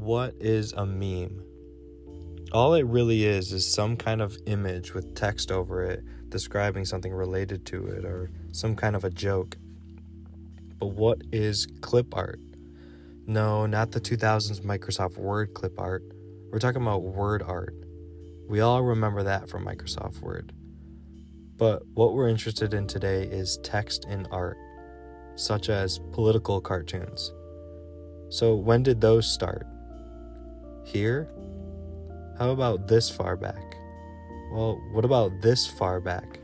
What is a meme? All it really is some kind of image with text over it describing something related to it or some kind of a joke. But what is clip art? No, not the 2000s Microsoft Word clip art. We're talking about word art. We all remember that from Microsoft Word. But what we're interested in today is text in art, such as political cartoons. So when did those start? Here? How about this far back? Well, what about this far back?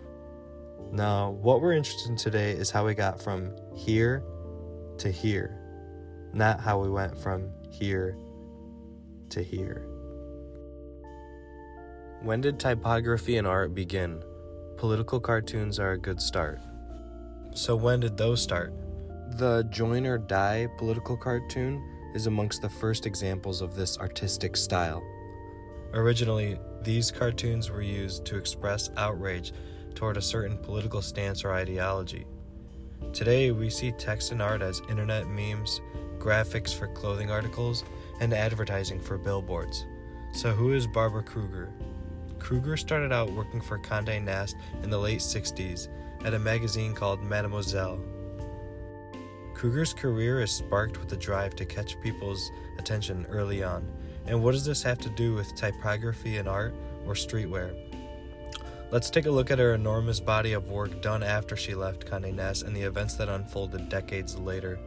Now, what we're interested in today is how we got from here to here, not how we went from here to here. When did typography and art begin? Political cartoons are a good start. So when did those start? The Join or Die political cartoon is amongst the first examples of this artistic style. Originally, these cartoons were used to express outrage toward a certain political stance or ideology. Today, we see text and art as internet memes, graphics for clothing articles, and advertising for billboards. So who is Barbara Kruger? Kruger started out working for Condé Nast in the late 60s at a magazine called Mademoiselle. Kruger's career is sparked with the drive to catch people's attention early on. And what does this have to do with typography and art or streetwear? Let's take a look at her enormous body of work done after she left Condé Nast and the events that unfolded decades later.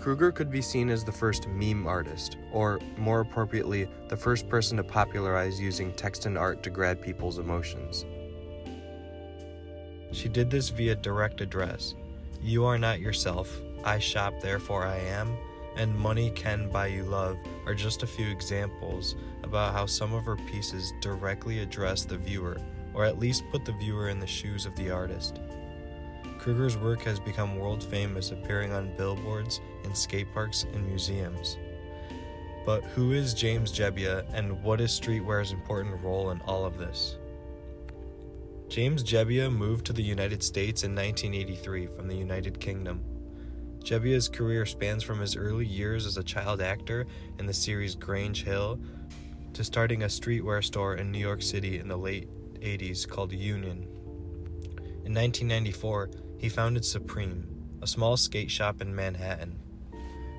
Kruger could be seen as the first meme artist, or more appropriately, the first person to popularize using text and art to grab people's emotions. She did this via direct address. You are not yourself, I shop therefore I am, and Money Can Buy You Love are just a few examples about how some of her pieces directly address the viewer, or at least put the viewer in the shoes of the artist. Kruger's work has become world famous, appearing on billboards, in skate parks, and museums. But who is James Jebbia, and what is streetwear's important role in all of this? James Jebbia moved to the United States in 1983 from the United Kingdom. Jebbia's career spans from his early years as a child actor in the series Grange Hill to starting a streetwear store in New York City in the late 80s called Union. In 1994, he founded Supreme, a small skate shop in Manhattan.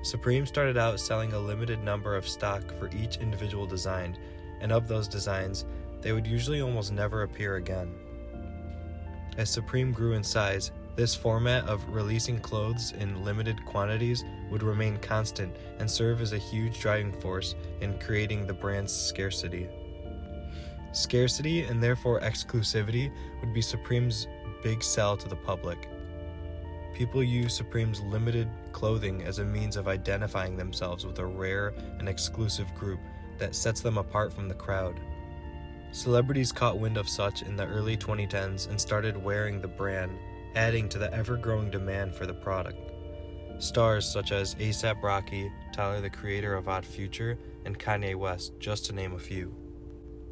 Supreme started out selling a limited number of stock for each individual design, and of those designs, they would usually almost never appear again. As Supreme grew in size, this format of releasing clothes in limited quantities would remain constant and serve as a huge driving force in creating the brand's scarcity. Scarcity, and therefore exclusivity, would be Supreme's big sell to the public. People use Supreme's limited clothing as a means of identifying themselves with a rare and exclusive group that sets them apart from the crowd. Celebrities caught wind of such in the early 2010s and started wearing the brand, adding to the ever-growing demand for the product. Stars such as A$AP Rocky, Tyler the Creator of Odd Future, and Kanye West, just to name a few.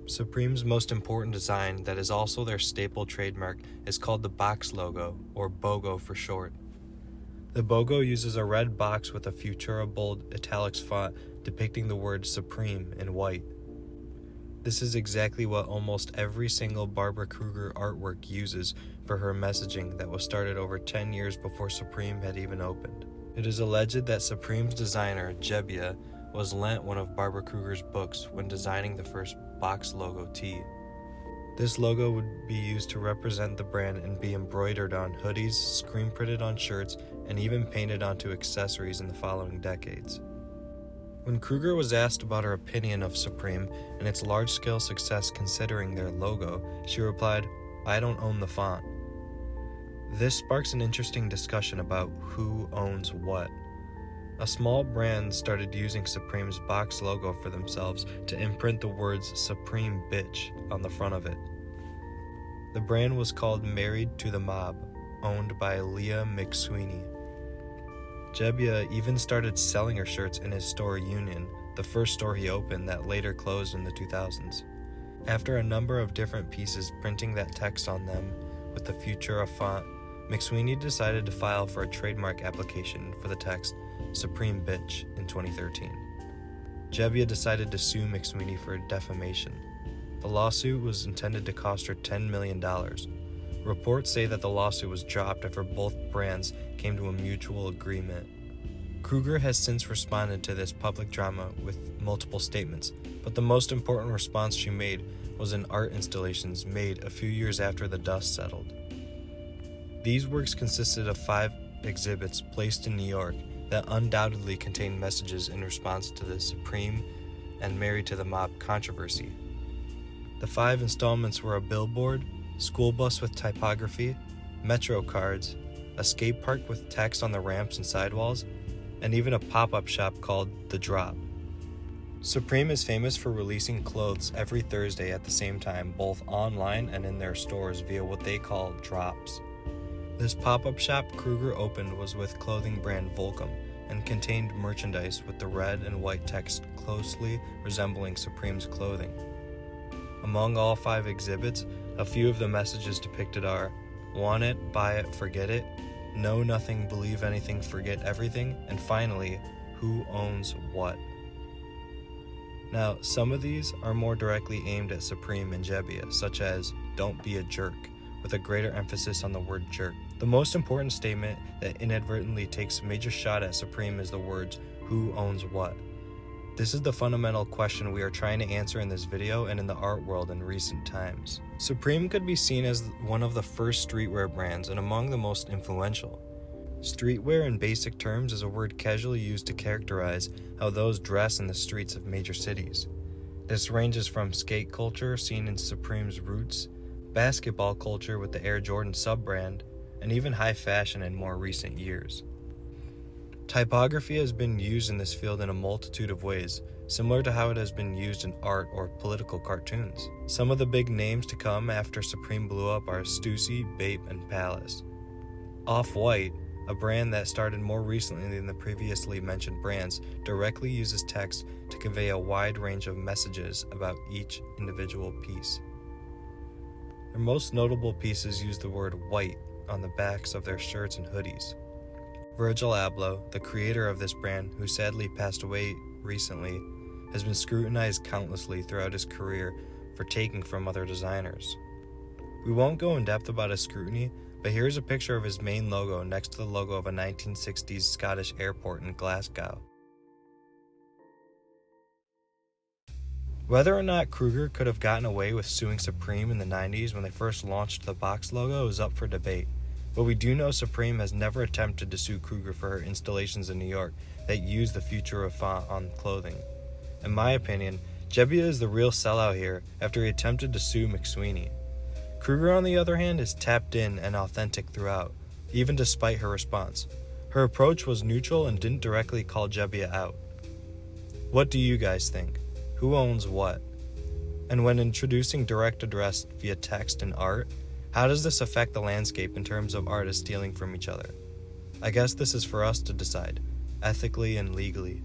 Supreme's most important design, that is also their staple trademark, is called the box logo, or BOGO for short. The BOGO uses a red box with a Futura bold italics font depicting the word Supreme in white. This is exactly what almost every single Barbara Kruger artwork uses for her messaging that was started over 10 years before Supreme had even opened. It is alleged that Supreme's designer, Jebbia, was lent one of Barbara Kruger's books when designing the first box logo tee. This logo would be used to represent the brand and be embroidered on hoodies, screen printed on shirts, and even painted onto accessories in the following decades. When Kruger was asked about her opinion of Supreme and its large-scale success considering their logo, she replied, "I don't own the font." This sparks an interesting discussion about who owns what. A small brand started using Supreme's box logo for themselves to imprint the words "Supreme Bitch" on the front of it. The brand was called Married to the Mob, owned by Leah McSweeney. Jebbia even started selling her shirts in his store Union, the first store he opened that later closed in the 2000s. After a number of different pieces printing that text on them with the Futura font, McSweeney decided to file for a trademark application for the text Supreme Bitch in 2013. Gebbia decided to sue McSweeney for defamation. The lawsuit was intended to cost her $10 million. Reports say that the lawsuit was dropped after both brands came to a mutual agreement. Kruger has since responded to this public drama with multiple statements, but the most important response she made was in art installations made a few years after the dust settled. These works consisted of 5 exhibits placed in New York that undoubtedly contained messages in response to the Supreme and Married to the Mob controversy. The 5 installments were a billboard, school bus with typography, Metro cards, a skate park with text on the ramps and sidewalls, and even a pop-up shop called The Drop. Supreme is famous for releasing clothes every Thursday at the same time, both online and in their stores via what they call drops. This pop-up shop Kruger opened was with clothing brand Volcom and contained merchandise with the red and white text closely resembling Supreme's clothing. Among all 5 exhibits, a few of the messages depicted are: want it, buy it, forget it, know nothing, believe anything, forget everything, and finally, who owns what. Now, some of these are more directly aimed at Supreme and Gebbia, such as don't be a jerk, with a greater emphasis on the word jerk. The most important statement that inadvertently takes a major shot at Supreme is the words, who owns what. This is the fundamental question we are trying to answer in this video and in the art world in recent times. Supreme could be seen as one of the first streetwear brands and among the most influential. Streetwear in basic terms is a word casually used to characterize how those dress in the streets of major cities. This ranges from skate culture seen in Supreme's roots, basketball culture with the Air Jordan sub-brand, and even high fashion in more recent years. Typography has been used in this field in a multitude of ways, similar to how it has been used in art or political cartoons. Some of the big names to come after Supreme blew up are Stussy, Bape, and Palace. Off-White, a brand that started more recently than the previously mentioned brands, directly uses text to convey a wide range of messages about each individual piece. Their most notable pieces use the word white on the backs of their shirts and hoodies. Virgil Abloh, the creator of this brand, who sadly passed away recently, has been scrutinized countlessly throughout his career for taking from other designers. We won't go in depth about his scrutiny, but here's a picture of his main logo next to the logo of a 1960s Scottish airport in Glasgow. Whether or not Kruger could have gotten away with suing Supreme in the 90s when they first launched the box logo is up for debate. But we do know Supreme has never attempted to sue Kruger for her installations in New York that use the Futura font on clothing. In my opinion, Gebbia is the real sellout here after he attempted to sue McSweeney. Kruger, on the other hand, is tapped in and authentic throughout, even despite her response. Her approach was neutral and didn't directly call Gebbia out. What do you guys think? Who owns what? And when introducing direct address via text and art, how does this affect the landscape in terms of artists stealing from each other? I guess this is for us to decide, ethically and legally.